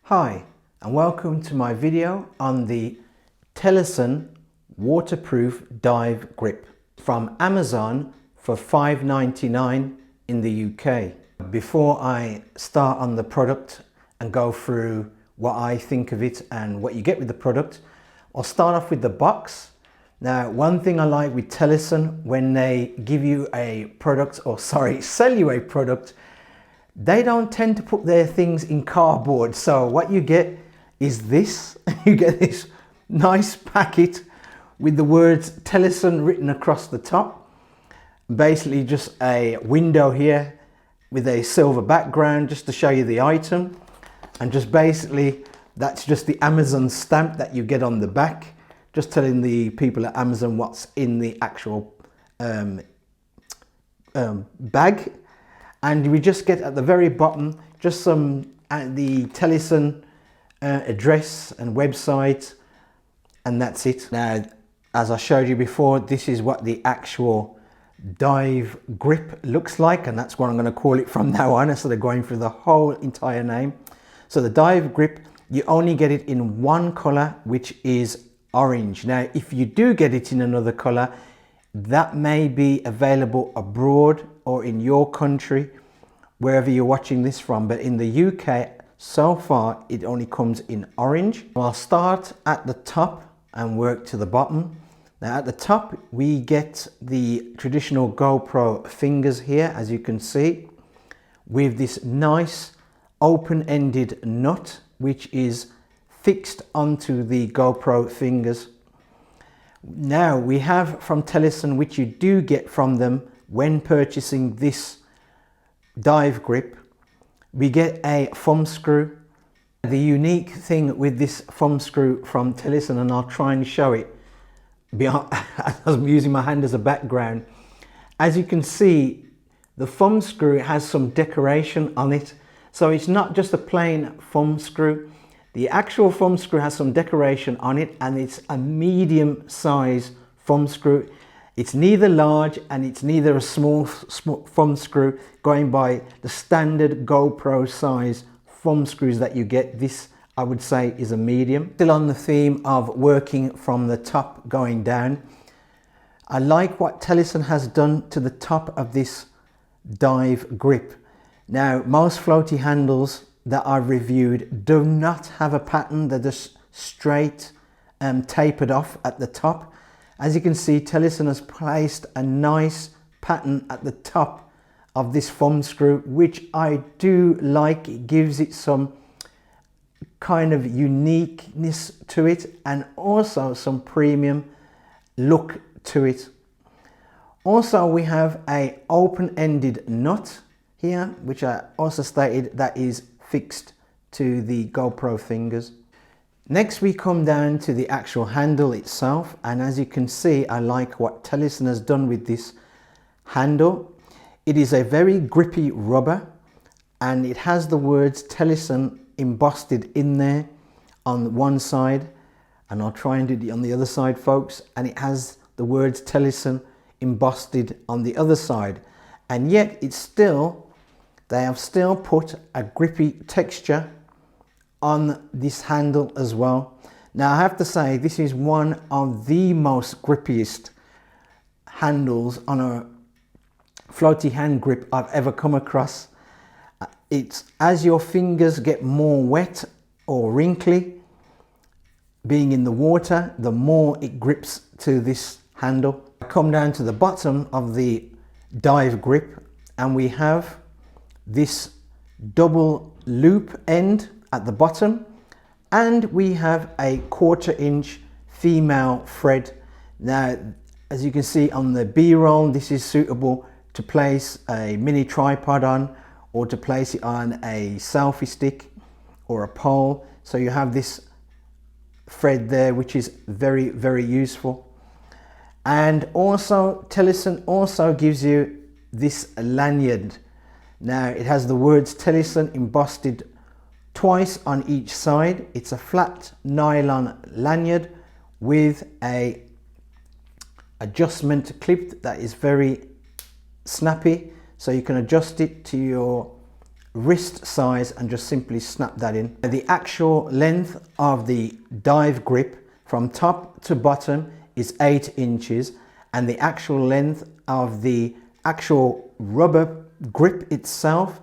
Hi and welcome to my video on the TELESIN waterproof dive grip from Amazon for $5.99 in the UK. Before I start on the product and go through what I think of it and what you get with the product, I'll start off with the box. Now, one thing I like with TELESIN, when they give you a product, sell you a product, they don't tend to put their things in cardboard. So what you get is this. You get this nice packet with the words TELESIN written across the top. Basically just a window here with a silver background just to show you the item. And just basically, that's just the Amazon stamp that you get on the back, just telling the people at Amazon what's in the actual bag. And we just get at the very bottom just some the TELESIN address and website, and that's it. Now, as I showed you before, this is what the actual dive grip looks like, and that's what I'm going to call it from now on instead of going through the whole entire name. So the dive grip, you only get it in one color, which is orange. Now, if you do get it in another color, that may be available abroad or in your country, wherever you're watching this from. But in the UK, so far, it only comes in orange. I'll start at the top and work to the bottom. Now at the top, we get the traditional GoPro fingers here, as you can see, with this nice open-ended nut, which is fixed onto the GoPro fingers. Now we have from TELESIN, which you do get from them when purchasing this dive grip, we get a thumb screw. The unique thing with this thumb screw from TELESIN, and I'll try and show it as I'm using my hand as a background. As you can see, the thumb screw has some decoration on it. So it's not just a plain thumb screw. The actual thumb screw has some decoration on it, and it's a medium size thumb screw. It's neither large and it's neither a small thumb screw, going by the standard GoPro size thumb screws that you get. This, I would say, is a medium. Still on the theme of working from the top going down, I like what TELESIN has done to the top of this dive grip. Now, most floaty handles that I've reviewed do not have a pattern. They're just straight and tapered off at the top. As you can see, TELESIN has placed a nice pattern at the top of this thumb screw, which I do like. It gives it some kind of uniqueness to it and also some premium look to it. Also, we have a open-ended nut here, which I also stated that is fixed to the GoPro fingers. Next, we come down to the actual handle itself, and as you can see, I like what TELESIN has done with this handle. It is a very grippy rubber, and it has the words TELESIN embossed in there on one side, and I'll try and do it on the other side, folks, and it has the words TELESIN embossed on the other side, and yet it's still, they have still put a grippy texture on this handle as well. Now, I have to say, this is one of the most grippiest handles on a floaty hand grip I've ever come across. It's as your fingers get more wet or wrinkly, being in the water, the more it grips to this handle. I come down to the bottom of the dive grip, and we have this double loop end at the bottom, and we have a 1/4 inch female thread. Now, as you can see on the B-roll, this is suitable to place a mini tripod on, or to place it on a selfie stick or a pole. So you have this thread there, which is very, very useful. And also, TELESIN also gives you this lanyard. Now, it has the words TELESIN embossed twice on each side. It's a flat nylon lanyard with a adjustment clip that is very snappy, so you can adjust it to your wrist size and just simply snap that in. The actual length of the dive grip from top to bottom is 8 inches, and the actual length of the actual rubber grip itself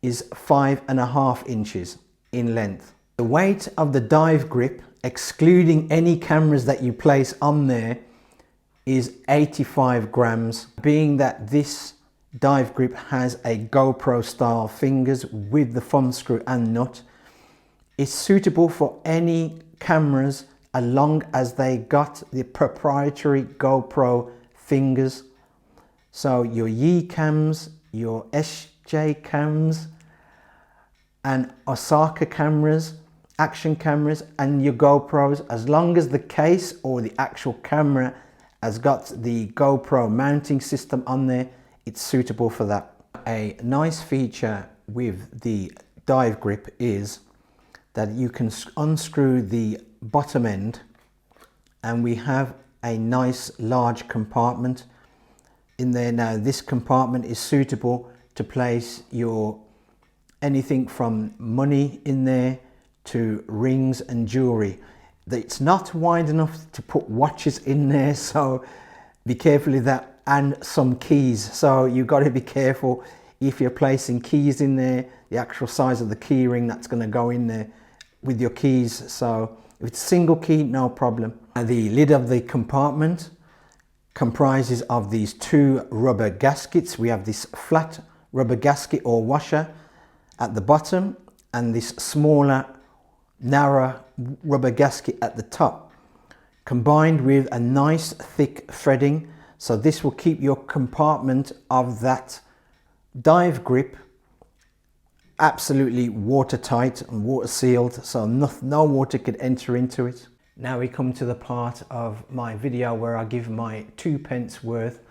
is 5.5 inches in length. The weight of the dive grip, excluding any cameras that you place on there, is 85 grams. Being that this dive grip has a GoPro style fingers with the thumb screw and nut, it's suitable for any cameras as long as they got the proprietary GoPro fingers. So your Yi cams, your SJ cams and Osaka cameras, action cameras, and your GoPros, as long as the case or the actual camera has got the GoPro mounting system on there, it's suitable for that. A nice feature with the dive grip is that you can unscrew the bottom end, and we have a nice large compartment in there. Now this compartment is suitable to place your anything from money in there to rings and jewelry. It's not wide enough to put watches in there, so be careful of that, and some keys. So you've got to be careful if you're placing keys in there, the actual size of the key ring that's going to go in there with your keys. So if it's single key, no problem. And the lid of the compartment comprises of these 2 rubber gaskets. We have this flat rubber gasket or washer at the bottom and this smaller narrow rubber gasket at the top, combined with a nice thick threading. So this will keep your compartment of that dive grip absolutely watertight and water sealed, so no water could enter into it. Now we come to the part of my video where I give my 2 pence worth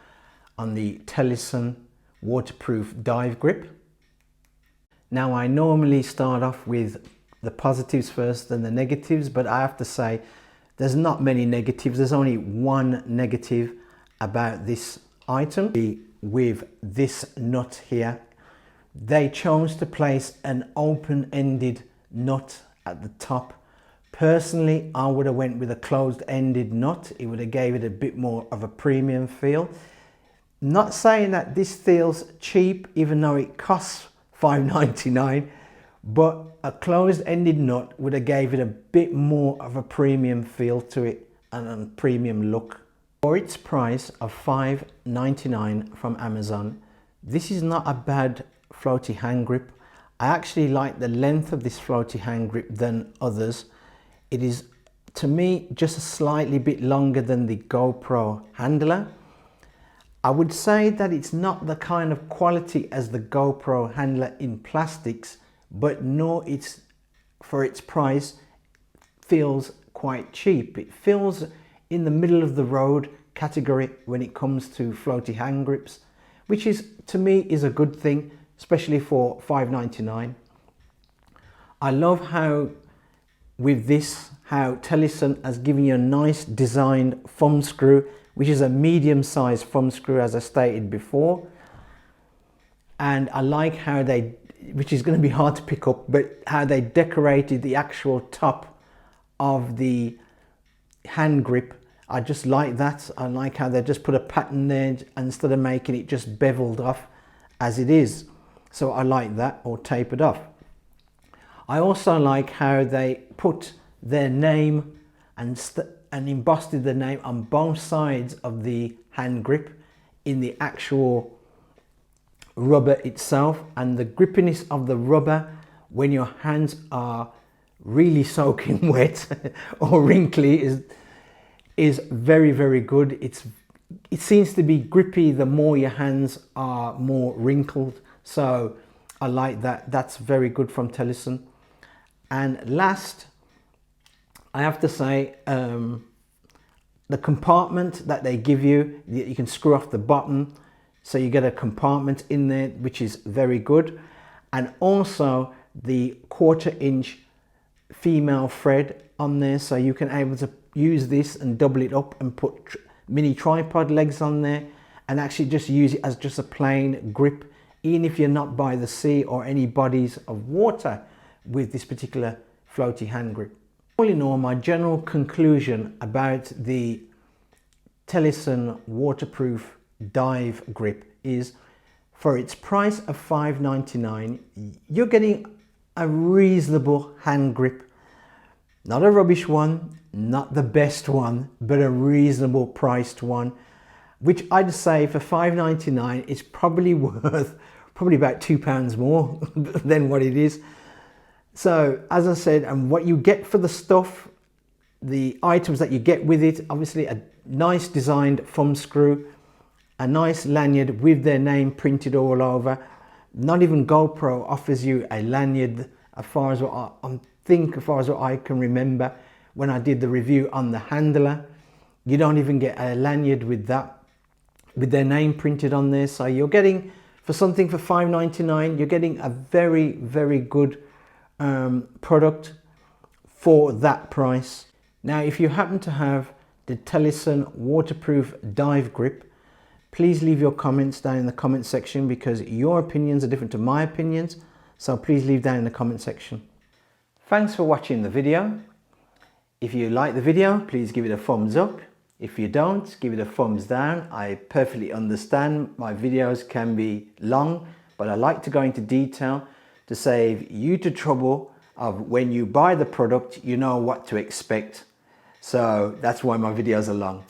on the TELESIN waterproof dive grip. Now I normally start off with the positives first, then the negatives, but I have to say there's not many negatives. There's only one negative about this item. With this nut here, they chose to place an open-ended nut at the top. Personally, I would have went with a closed-ended nut. It would have gave it a bit more of a premium feel. Not saying that this feels cheap, even though it costs $5.99, but a closed-ended nut would have gave it a bit more of a premium feel to it and a premium look. For its price of $5.99 from Amazon, this is not a bad floaty hand grip. I actually like the length of this floaty hand grip than others. It is, to me, just a slightly bit longer than the GoPro handler. I would say that it's not the kind of quality as the GoPro handler in plastics, but no, it's, for its price, feels quite cheap. It feels in the middle of the road category when it comes to floaty hand grips, which is, to me, is a good thing, especially for $5.99. I love how with this, how TELESIN has given you a nice designed thumb screw, which is a medium-sized thumb screw, as I stated before. And I like how they, which is going to be hard to pick up, but how they decorated the actual top of the hand grip. I just like that. I like how they just put a pattern there instead of making it just beveled off as it is. So I like that, or tapered off. I also like how they put their name and embossed the name on both sides of the hand grip in the actual rubber itself, and the grippiness of the rubber when your hands are really soaking wet or wrinkly is very, very good. It seems to be grippy the more your hands are more wrinkled, so I like that. That's very good from TELESIN. And last, I have to say, the compartment that they give you, you can screw off the bottom, so you get a compartment in there, which is very good. And also the 1/4 inch female thread on there, so you can able to use this and double it up and put mini tripod legs on there and actually just use it as just a plain grip even if you're not by the sea or any bodies of water with this particular floaty hand grip. All in all, my general conclusion about the TELESIN waterproof dive grip is, for its price of $5.99, you're getting a reasonable hand grip. Not a rubbish one, not the best one, but a reasonable priced one, which I'd say for $5.99 is probably worth about £2 more than what it is. So as I said, and what you get for the stuff, the items that you get with it, obviously a nice designed thumb screw, a nice lanyard with their name printed all over. Not even GoPro offers you a lanyard, as far as what I can remember when I did the review on the handler. You don't even get a lanyard with that, with their name printed on there. So you're getting, for something for $5.99, you're getting a very, very good product for that price. Now, if you happen to have the TELESIN waterproof dive grip, please leave your comments down in the comment section, because your opinions are different to my opinions. So please leave down in the comment section. Thanks for watching the video. If you like the video, please give it a thumbs up. If you don't, give it a thumbs down. I perfectly understand my videos can be long, but I like to go into detail to save you the trouble of when you buy the product, you know what to expect. So that's why my videos are long.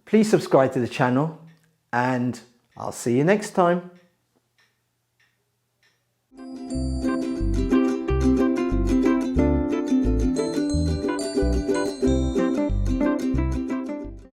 Please subscribe to the channel, and I'll see you next time.